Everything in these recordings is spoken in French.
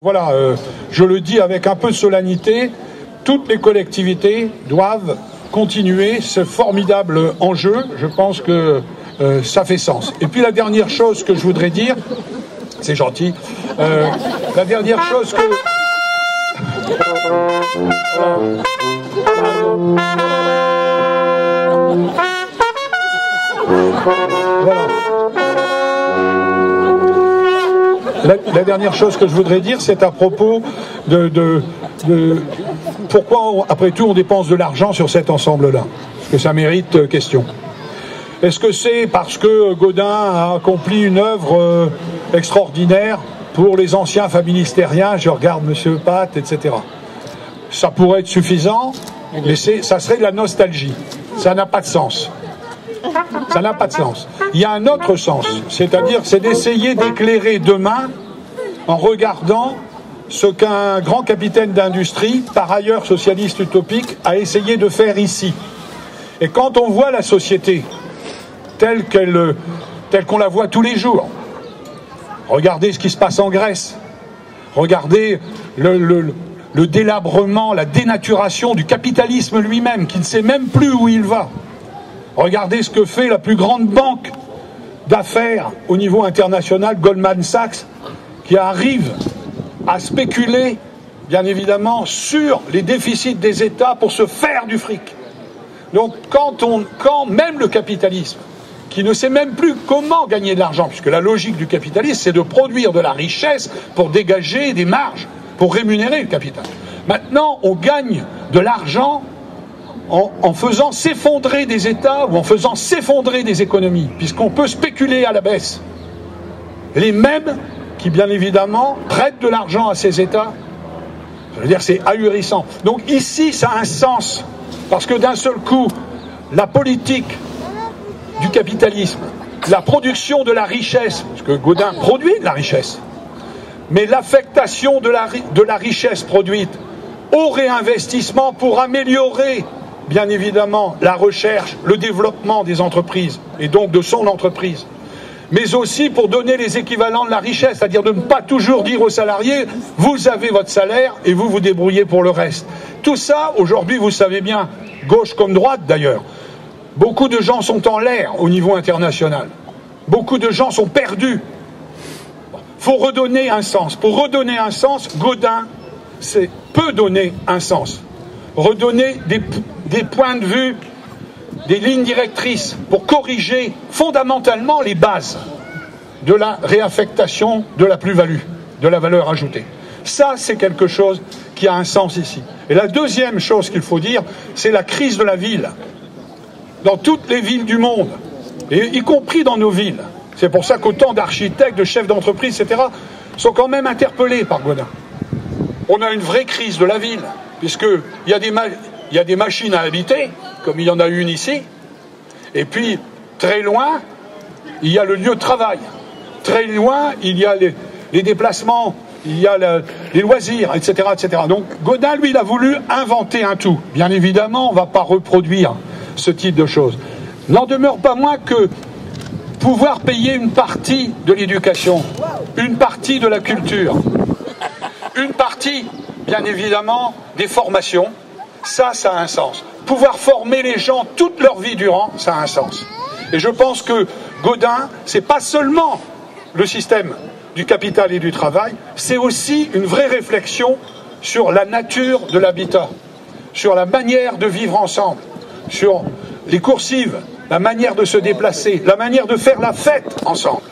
Voilà, je le dis avec un peu de solennité, toutes les collectivités doivent continuer ce formidable enjeu. Je pense que ça fait sens. Et puis la dernière chose que je voudrais dire, c'est gentil, la dernière chose que... Voilà. La dernière chose que je voudrais dire, c'est à propos de pourquoi, après tout, on dépense de l'argent sur cet ensemble-là. Parce que ça mérite question. Est-ce que c'est parce que Gaudin a accompli une œuvre extraordinaire pour les anciens familistériens, je regarde M. Pat, etc. Ça pourrait être suffisant, mais ça serait de la nostalgie. Ça n'a pas de sens. Ça n'a pas de sens. Il y a un autre sens, c'est-à-dire c'est d'essayer d'éclairer demain en regardant ce qu'un grand capitaine d'industrie, par ailleurs socialiste utopique, a essayé de faire ici. Et quand on voit la société telle qu'on la voit tous les jours, regardez ce qui se passe en Grèce, regardez le délabrement, la dénaturation du capitalisme lui-même, qui ne sait même plus où il va. Regardez ce que fait la plus grande banque d'affaires au niveau international, Goldman Sachs, qui arrive à spéculer, bien évidemment, sur les déficits des États pour se faire du fric. Donc quand même le capitalisme, qui ne sait même plus comment gagner de l'argent, puisque la logique du capitalisme, c'est de produire de la richesse pour dégager des marges, pour rémunérer le capital. Maintenant, on gagne de l'argent en faisant s'effondrer des États ou en faisant s'effondrer des économies, puisqu'on peut spéculer à la baisse. Les mêmes qui, bien évidemment, prêtent de l'argent à ces États, je veux dire, c'est ahurissant. Donc ici, ça a un sens, parce que d'un seul coup, la politique du capitalisme, la production de la richesse, parce que Gaudin produit de la richesse, mais l'affectation de la richesse produite au réinvestissement pour améliorer, bien évidemment, la recherche, le développement des entreprises, et donc de son entreprise, mais aussi pour donner les équivalents de la richesse, c'est-à-dire de ne pas toujours dire aux salariés « vous avez votre salaire et vous vous débrouillez pour le reste ». Tout ça, aujourd'hui, vous savez bien, gauche comme droite d'ailleurs, beaucoup de gens sont en l'air au niveau international. Beaucoup de gens sont perdus. Il faut redonner un sens. Pour redonner un sens, Gaudin peut donner un sens. Redonner des points de vue, des lignes directrices pour corriger fondamentalement les bases de la réaffectation de la plus-value, de la valeur ajoutée. Ça, c'est quelque chose qui a un sens ici. Et la deuxième chose qu'il faut dire, c'est la crise de la ville. Dans toutes les villes du monde, et y compris dans nos villes. C'est pour ça qu'autant d'architectes, de chefs d'entreprise, etc., sont quand même interpellés par Gaudin. On a une vraie crise de la ville, puisqu'il y a des machines à habiter, comme il y en a une ici, et puis, très loin, il y a le lieu de travail. Très loin, il y a les déplacements, il y a les loisirs, etc., etc. Donc, Gaudin, lui, il a voulu inventer un tout. Bien évidemment, on ne va pas reproduire ce type de choses. N'en demeure pas moins que pouvoir payer une partie de l'éducation, une partie de la culture, une partie, bien évidemment, des formations, ça a un sens. Pouvoir former les gens toute leur vie durant, ça a un sens. Et je pense que Gaudin, c'est pas seulement le système du capital et du travail, c'est aussi une vraie réflexion sur la nature de l'habitat, sur la manière de vivre ensemble, sur les coursives, la manière de se déplacer, la manière de faire la fête ensemble.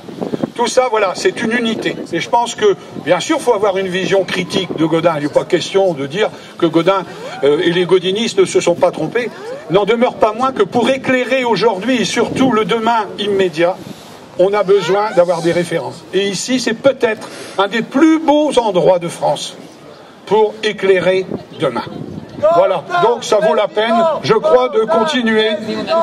Tout ça, voilà, c'est une unité. Et je pense que, bien sûr, il faut avoir une vision critique de Gaudin. Il n'est pas question de dire que Gaudin et les gaudinistes ne se sont pas trompés. Il n'en demeure pas moins que pour éclairer aujourd'hui, et surtout le demain immédiat, on a besoin d'avoir des références. Et ici, c'est peut-être un des plus beaux endroits de France pour éclairer demain. Voilà, donc ça vaut la peine, je crois, de continuer,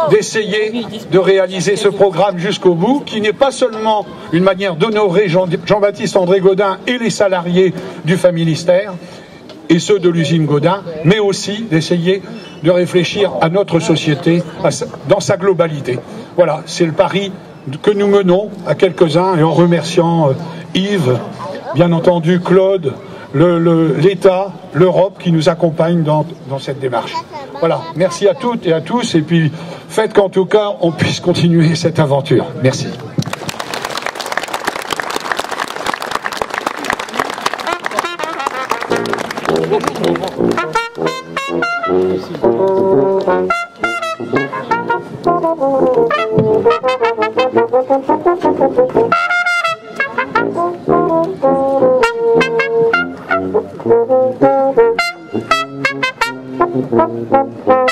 d'essayer de réaliser ce programme jusqu'au bout, qui n'est pas seulement une manière d'honorer Jean-Baptiste André Gaudin et les salariés du Familistère, et ceux de l'usine Gaudin, mais aussi d'essayer de réfléchir à notre société dans sa globalité. Voilà, c'est le pari que nous menons à quelques-uns, et en remerciant Yves, bien entendu Claude, l'État, l'Europe qui nous accompagne dans cette démarche. Voilà, merci à toutes et à tous, et puis faites qu'en tout cas on puisse continuer cette aventure. Merci. Thank you.